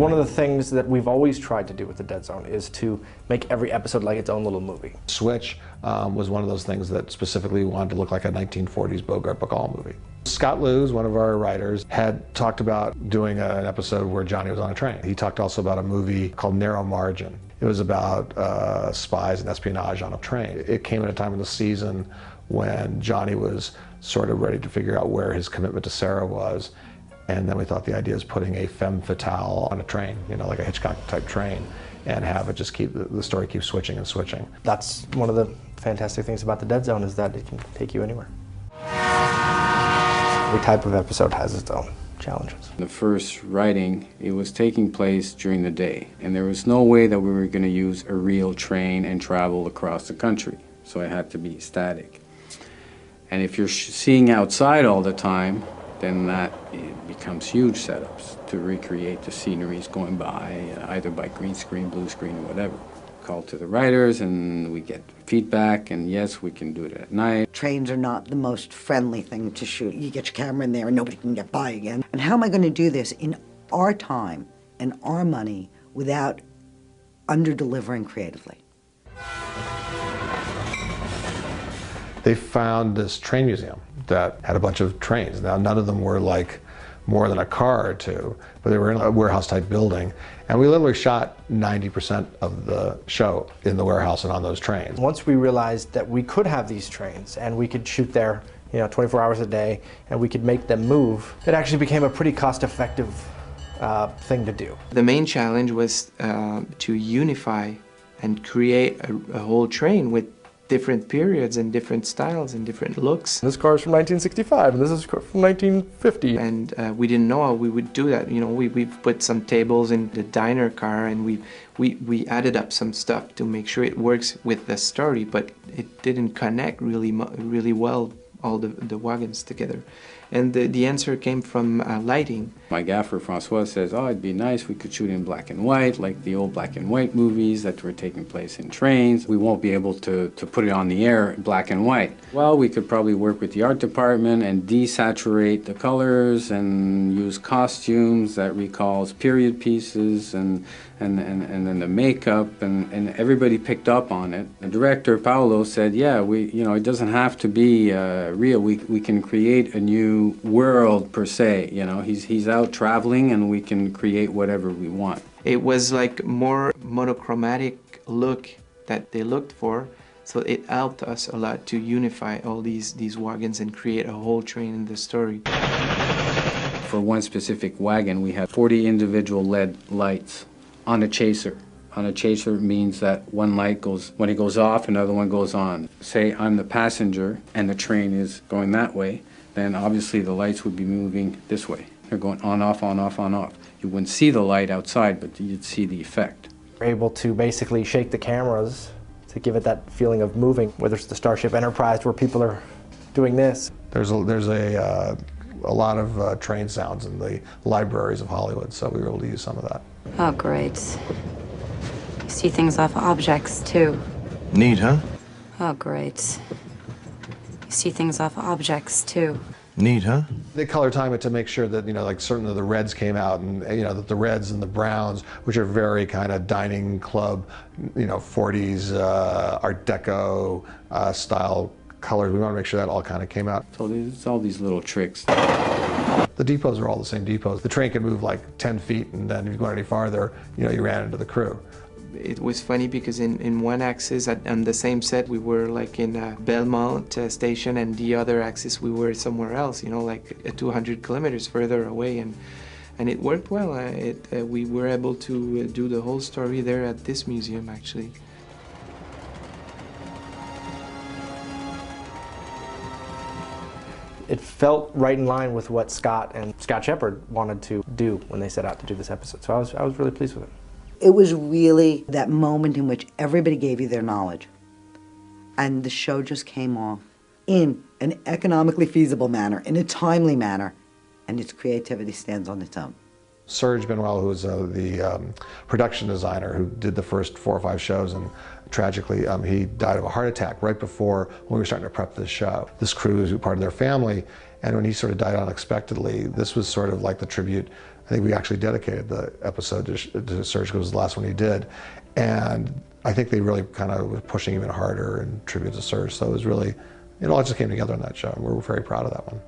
One of the things that we've always tried to do with the Dead Zone is to make every episode like its own little movie. Switch was one of those things that specifically wanted to look like a 1940s Bogart Bacall movie. Scott Lewis, one of our writers, had talked about doing an episode where Johnny was on a train. He talked also about a movie called Narrow Margin. It was about spies and espionage on a train. It came at a time in the season when Johnny was sort of ready to figure out where his commitment to Sarah was. And then we thought the idea is putting a femme fatale on a train, you know, like a Hitchcock type train, and have it just keep, the story keep switching and switching. That's one of the fantastic things about the Dead Zone, is that it can take you anywhere. Every type of episode has its own challenges. The first writing, it was taking place during the day, and there was no way that we were going to use a real train and travel across the country, so it had to be static. And if you're seeing outside all the time, then that it becomes huge setups to recreate the sceneries going by, either by green screen, blue screen, or whatever. Call to the writers and we get feedback, and yes, we can do it at night. Trains are not the most friendly thing to shoot. You get your camera in there and nobody can get by again. And how am I going to do this in our time and our money without under-delivering creatively? They found this train museum that had a bunch of trains. Now, none of them were like more than a car or two, but they were in a warehouse type building. And we literally shot 90% of the show in the warehouse and on those trains. Once we realized that we could have these trains and we could shoot there, 24 hours a day, and we could make them move, it actually became a pretty cost-effective thing to do. The main challenge was to unify and create a whole train with different periods and different styles and different looks. This car is from 1965 and this is from 1950. And we didn't know how we would do that. We put some tables in the diner car and we added up some stuff to make sure it works with the story, but it didn't connect really well, all the wagons together. And the answer came from lighting. My gaffer, Francois, says, oh, it'd be nice we could shoot in black and white, like the old black and white movies that were taking place in trains. We won't be able to put it on the air in black and white. Well, we could probably work with the art department and desaturate the colors and use costumes that recalls period pieces and then the makeup, and everybody picked up on it. The director, Paolo, said, yeah, it doesn't have to be real. We can create a new world, per se. He's out traveling and we can create whatever we want. It was like more monochromatic look that they looked for, so it helped us a lot to unify all these wagons and create a whole train in the story. For one specific wagon, we had 40 individual LED lights on a chaser. On a chaser means that one light goes, when it goes off, another one goes on. Say I'm the passenger and the train is going that way, then obviously the lights would be moving this way. They're going on, off, on, off, on, off. You wouldn't see the light outside, but you'd see the effect. We're able to basically shake the cameras to give it that feeling of moving, whether it's the Starship Enterprise where people are doing this. There's a lot of train sounds in the libraries of Hollywood, so we were able to use some of that. Oh, great. You see things off objects, too. Neat, huh? Oh, great. You see things off objects, too. Neat, huh? They color time it to make sure that, like certain of the reds came out, and, that the reds and the browns, which are very kind of dining club, 40s Art Deco style colors. We want to make sure that all kind of came out. So it's all these little tricks. The depots are all the same depots. The train can move like 10 feet, and then if you go any farther, you ran into the crew. It was funny because in one axis on the same set we were like in Belmont station, and the other axis we were somewhere else, like 200 kilometers further away, and it worked well. We were able to do the whole story there at this museum, actually. It felt right in line with what Scott and Scott Shepherd wanted to do when they set out to do this episode, so I was really pleased with it. It was really that moment in which everybody gave you their knowledge, and the show just came off in an economically feasible manner, in a timely manner, and its creativity stands on its own. Serge Benoit, who was the production designer who did the first 4 or 5 shows, and tragically he died of a heart attack right before when we were starting to prep this show. This crew is part of their family, And when he sort of died unexpectedly, this was sort of like the tribute. I think we actually dedicated the episode to Serge, because it was the last one he did. And I think they really kind of were pushing even harder in tribute to Serge. So it was really, it all just came together on that show, and we're very proud of that one.